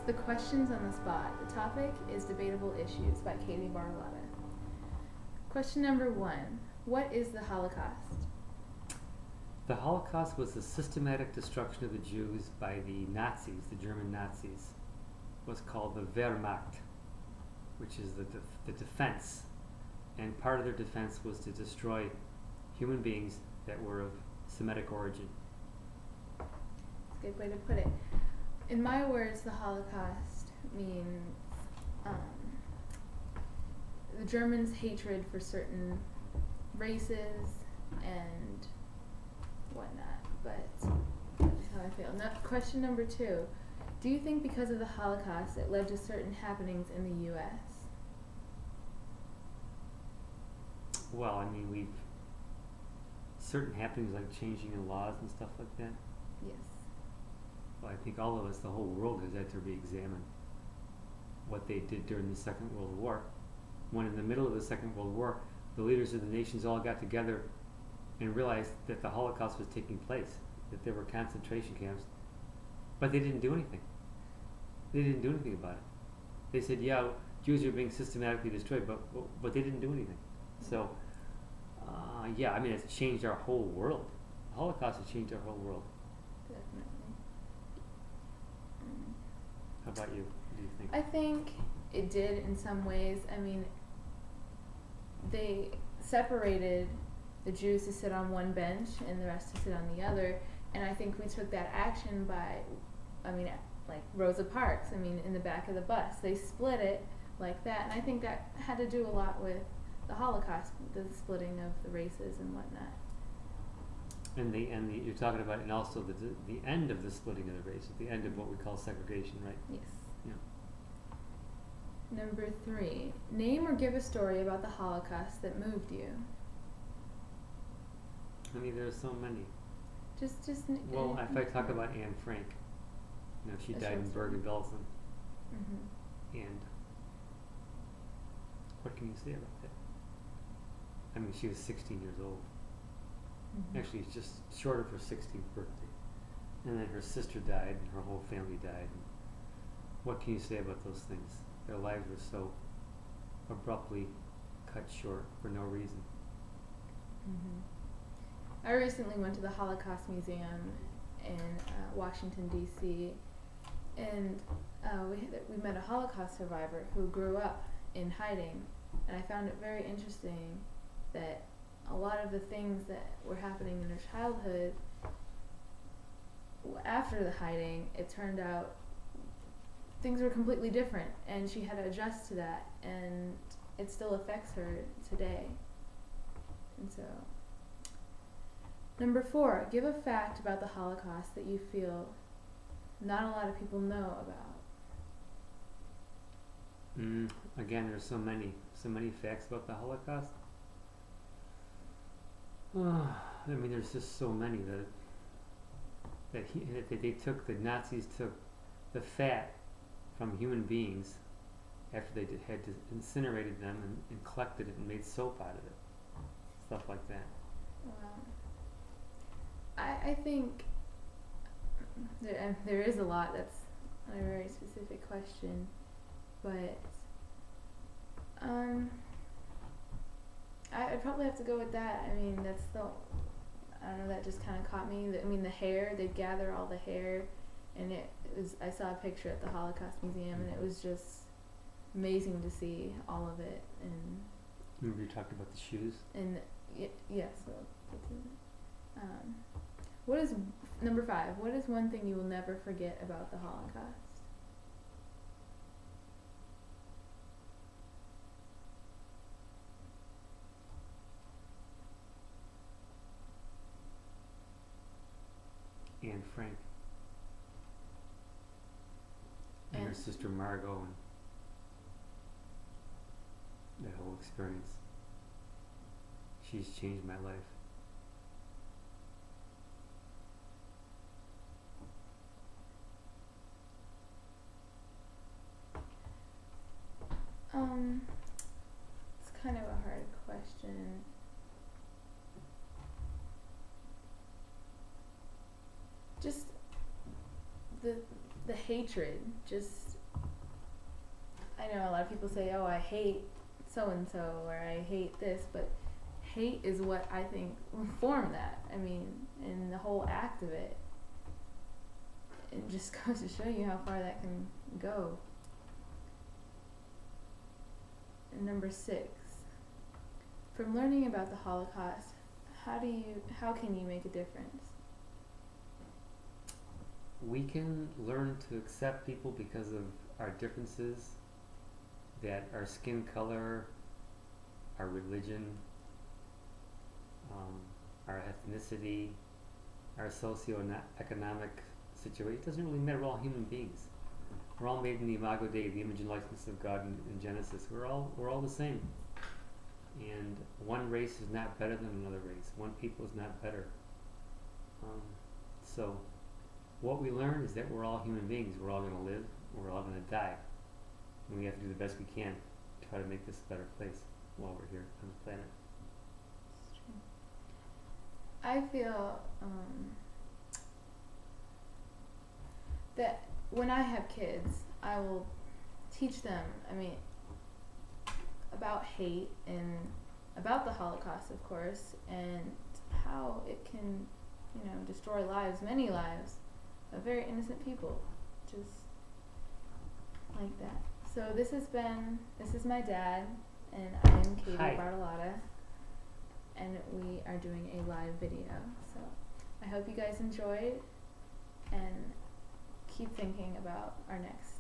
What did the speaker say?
the questions on the spot. The topic is Debatable Issues by Katie Barlotta. Question number 1. What is the Holocaust? The Holocaust was the systematic destruction of the Jews by the Nazis, the German Nazis. It was called the Wehrmacht, which is the defense. And part of their defense was to destroy human beings that were of Semitic origin. That's a good way to put it. In my words, the Holocaust means the Germans' hatred for certain races and whatnot, but that's how I feel. Now, question number 2. Do you think because of the Holocaust it led to certain happenings in the U.S.? Well, I mean, certain happenings like changing in laws and stuff like that. Yes. Well, I think all of us, the whole world, has had to re-examine what they did during the Second World War. When in the middle of the Second World War, the leaders of the nations all got together and realized that the Holocaust was taking place, that there were concentration camps, but they didn't do anything. They didn't do anything about it. They said, yeah, Jews are being systematically destroyed, but they didn't do anything. So, yeah, I mean, it's changed our whole world. The Holocaust has changed our whole world. Definitely. How about you? What do you think? I think it did in some ways. I mean, they separated the Jews to sit on one bench and the rest to sit on the other. And I think we took that action by, like Rosa Parks, in the back of the bus. They split it like that. And I think that had to do a lot with the Holocaust, the splitting of the races and whatnot. And you're talking about, and also the end of the splitting of the races, the end of what we call segregation, right? Yes. Yeah. Number 3. Name or give a story about the Holocaust that moved you. I mean, there are so many. Well, if I talk about Anne Frank, she died in Bergen-Belsen. Mm-hmm. And what can you say about that? I mean, she was 16 years old. Mm-hmm. Actually, it's just short of her 16th birthday. And then her sister died, and her whole family died. And what can you say about those things? Their lives were so abruptly cut short for no reason. Mm-hmm. I recently went to the Holocaust Museum in Washington, D.C., and we met a Holocaust survivor who grew up in hiding, and I found it very interesting that a lot of the things that were happening in her childhood, after the hiding, it turned out things were completely different, and she had to adjust to that, and it still affects her today. And so, number 4, give a fact about the Holocaust that you feel not a lot of people know about. Again, there's so many facts about the Holocaust. I mean, there's just so many that the Nazis took the fat from human beings after they had incinerated them and collected it and made soap out of it. Stuff like that. Wow. I think there is a lot that's a very specific question, but I'd probably have to go with that. I mean, I don't know, that just kind of caught me. The hair, they'd gather all the hair, and I saw a picture at the Holocaust Museum, and it was just amazing to see all of it. And remember you talked about the shoes? And yes, what is number 5? What is one thing you will never forget about the Holocaust? Anne Frank and her sister Margot, and that whole experience. She's changed my life. It's kind of a hard question. Just the hatred, just I know a lot of people say, oh, I hate so and so, or I hate this, but hate is what I think formed that. I mean, in the whole act of it, it just goes to show you how far that can go. And number 6, from learning about the Holocaust, how can you make a difference? We can learn to accept people because of our differences, that our skin color, our religion, our ethnicity, our socio-economic situation. It doesn't really matter. We're all human beings. We're all made in the imago Dei, the image and likeness of God in Genesis. We're all the same. And one race is not better than another race. One people is not better. So what we learn is that we're all human beings. We're all going to live. We're all going to die. And we have to do the best we can to try to make this a better place while we're here on the planet. It's true. I feel that when I have kids, I will teach them, about hate and about the Holocaust, of course, and how it can, destroy lives, many lives, of very innocent people, just like that. So this is my dad, and I'm Katie Hi. Bartolotta, and we are doing a live video. So I hope you guys enjoyed, and keep thinking about our next